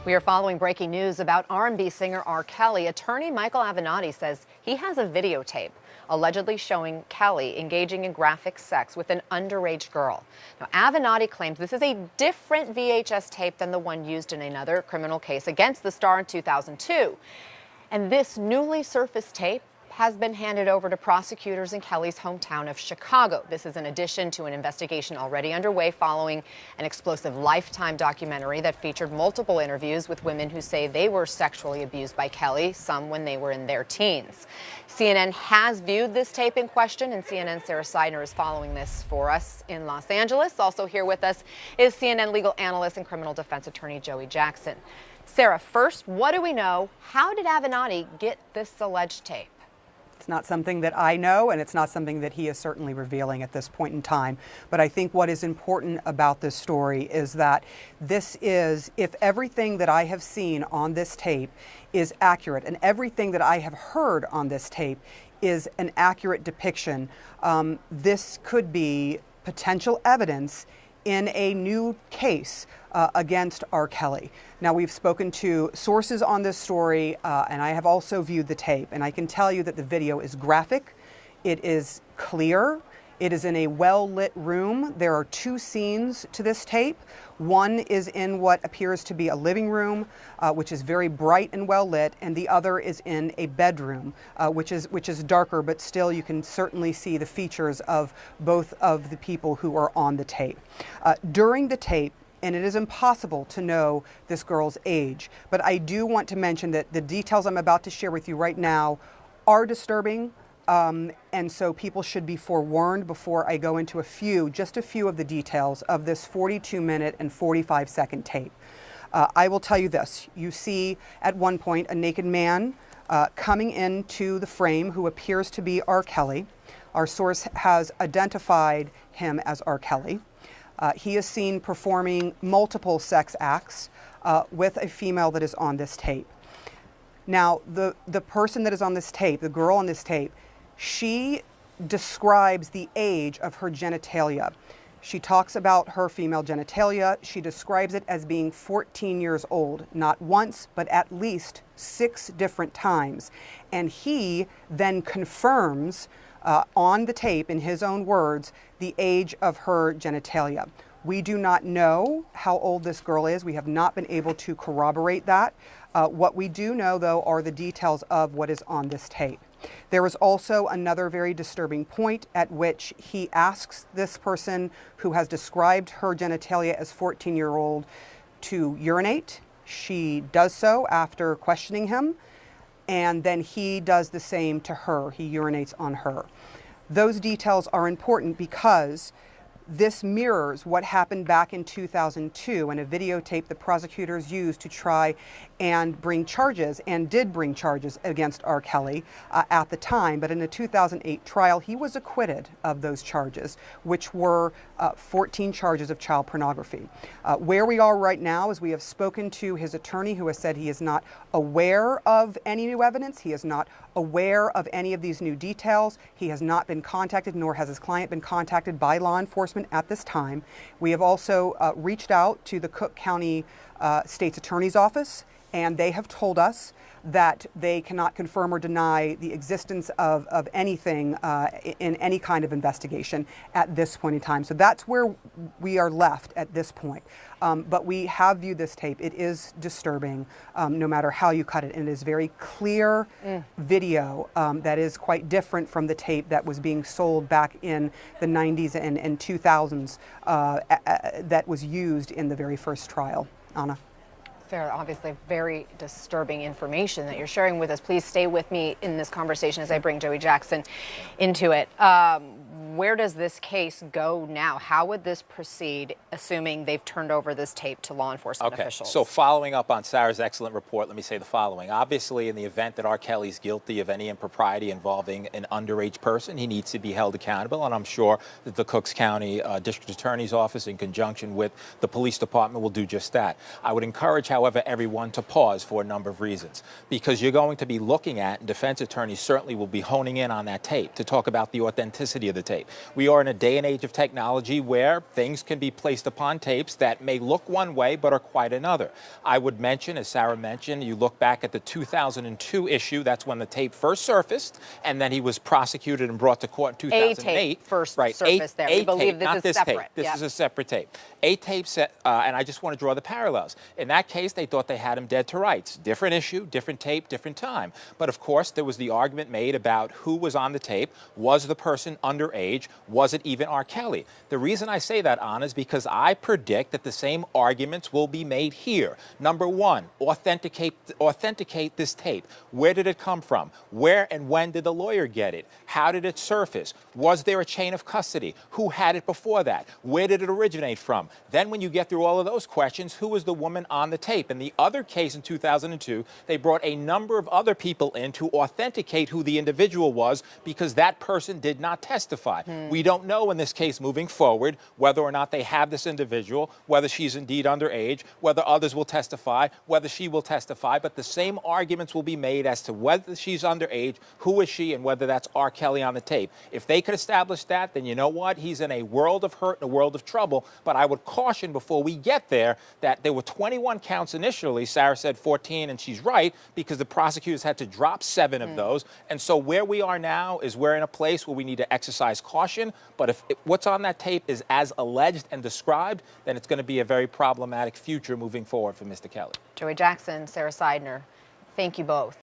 We are following breaking news about R&B singer R. Kelly. Attorney Michael Avenatti says he has a videotape allegedly showing Kelly engaging in graphic sex with an underage girl. Now, Avenatti claims this is a different VHS tape than the one used in another criminal case against the star in 2002. And this newly surfaced tape has been handed over to prosecutors in Kelly's hometown of Chicago. This is in addition to an investigation already underway following an explosive Lifetime documentary that featured multiple interviews with women who say they were sexually abused by Kelly, some when they were in their teens. CNN has viewed this tape in question, and CNN's Sarah Seidner is following this for us in Los Angeles. Also here with us is CNN legal analyst and criminal defense attorney Joey Jackson. Sarah, first, what do we know? How did Avenatti get this alleged tape? It's not something that I know, and it's not something that he is certainly revealing at this point in time. But I think what is important about this story is that this is, if everything that I have seen on this tape is accurate, and everything that I have heard on this tape is an accurate depiction, this could be potential evidence in a new case against R. Kelly. Now, we've spoken to sources on this story, and I have also viewed the tape, and I can tell you that the video is graphic, it is clear, it is in a well-lit room. There are two scenes to this tape. One is in what appears to be a living room, which is very bright and well lit, and the other is in a bedroom, which is darker, but still you can certainly see the features of both of the people who are on the tape. During the tape, and it is impossible to know this girl's age, but I do want to mention that the details I'm about to share with you right now are disturbing. And so people should be forewarned before I go into just a few of the details of this 42-minute and 45-second tape. I will tell you this. You see at one point a naked man coming into the frame who appears to be R. Kelly. Our source has identified him as R. Kelly. He is seen performing multiple sex acts with a female that is on this tape. Now, the person that is on this tape, the girl on this tape, she describes the age of her genitalia. She talks about her female genitalia. She describes it as being 14 years old, not once, but at least 6 different times. And he then confirms on the tape, in his own words, the age of her genitalia. We do not know how old this girl is. We have not been able to corroborate that. What we do know, though, are the details of what is on this tape. There is also another very disturbing point at which he asks this person who has described her genitalia as 14-year-old to urinate. She does so after questioning him, and then he does the same to her. He urinates on her. Those details are important because this mirrors what happened back in 2002 in a videotape the prosecutors used to try and bring charges, and did bring charges against R. Kelly at the time. But in the 2008 trial, he was acquitted of those charges, which were 14 charges of child pornography. Where we are right now is we have spoken to his attorney, who has said he is not aware of any new evidence. He is not aware of any of these new details. He has not been contacted, nor has his client been contacted by law enforcement at this time. We have also reached out to the Cook County State's Attorney's Office, and they have told us that they cannot confirm or deny the existence of anything in any kind of investigation at this point in time. So that's where we are left at this point. But we have viewed this tape. It is disturbing, no matter how you cut it. And it is very clear video that is quite different from the tape that was being sold back in the 90s and 2000s that was used in the very first trial. Anna. Sarah, obviously very disturbing information that you're sharing with us. Please stay with me in this conversation as I bring Joey Jackson into it. Where does this case go now? How would this proceed, assuming they've turned over this tape to law enforcement officials? So following up on Sarah's excellent report, let me say the following. Obviously, in the event that R. Kelly's guilty of any impropriety involving an underage person, he needs to be held accountable, and I'm sure that the Cooks County District Attorney's Office, in conjunction with the police department, will do just that. I would encourage, however, everyone to pause for a number of reasons, because you're going to be looking at, and defense attorneys certainly will be honing in on that tape to talk about the authenticity of the tape. tape. We are in a day and age of technology where things can be placed upon tapes that may look one way but are quite another. I would mention, as Sarah mentioned, you look back at the 2002 issue, that's when the tape first surfaced, and then he was prosecuted and brought to court in 2008. A tape first right, surfaced there. We believe not this is tape. separate. This Yep. is a separate tape. A tape set, and I just want to draw the parallels. In that case, they thought they had him dead to rights. Different issue, different tape, different time. But of course, there was the argument made about who was on the tape. Was the person underage? Was it even R. Kelly? The reason I say that, Anna, is because I predict that the same arguments will be made here. Number one, authenticate this tape. Where did it come from? Where and when did the lawyer get it? How did it surface? Was there a chain of custody? Who had it before that? Where did it originate from? Then when you get through all of those questions, who was the woman on the tape? In the other case in 2002, they brought a number of other people in to authenticate who the individual was because that person did not testify. We don't know in this case moving forward whether or not they have this individual, whether she's indeed underage, whether others will testify, whether she will testify, but the same arguments will be made as to whether she's underage, who is she, and whether that's R. Kelly on the tape. If they could establish that, then you know what? He's in a world of hurt and a world of trouble. But I would caution before we get there that there were 21 counts initially. Sarah said 14, and she's right, because the prosecutors had to drop 7 of those. And so where we are now is we're in a place where we need to exercise caution. But if what's on that tape is as alleged and described, then it's going to be a very problematic future moving forward for Mr. Kelly. Joey Jackson, Sarah Seidner, thank you both.